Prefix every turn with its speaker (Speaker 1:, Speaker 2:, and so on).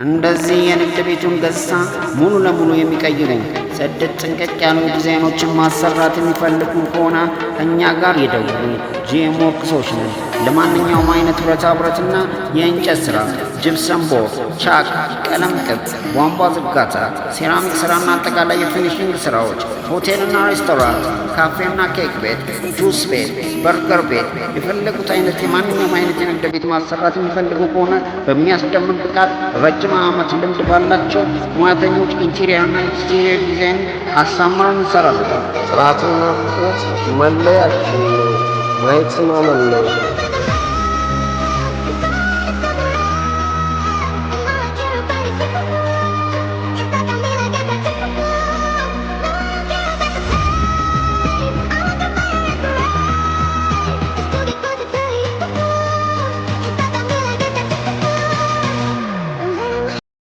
Speaker 1: እንደዚህ የንግድ ቤቱን ገጽታ ሙሉ ለሙሉ የሚቀይረኝ ጽድት ጥንቅቅ ያሉ ዲዛይኖችን ማሰራት የሚፈልጉ ከሆነ እኛ ጋር ይደውሉ። ጂኤም ወርክሶች ነን። ለማንኛውም አይነት ብረታ ብረትና የእንጨት ሥራ፣ ጅብሰም ቦርድ፣ ቻክ፣ ቀለም ቅብ፣ ቧንቧ ዝርጋታ፣ ሴራሚክ ሥራና አጠቃላይ የፊኒሽንግ ሥራዎች፣ ሆቴልና ሬስቶራንት፣ ካፌና ኬክ ቤት፣ ጁስ ቤት፣ በርገር ቤት፣ የፈለጉት አይነት የማንኛውም አይነት የንግድ ቤት ማሰራት የሚፈልጉ ከሆነ በሚያስደምም ብቃት ረጅም ዓመት ልምድ ባላቸው ሙያተኞች ኢንቴሪየርና ኤክስቴሪየር ዲዛይን አሳምረን እንሰራለን።
Speaker 2: ጥራትና ፍጥነት መለያችን ነው። ማየት ማመን ነው።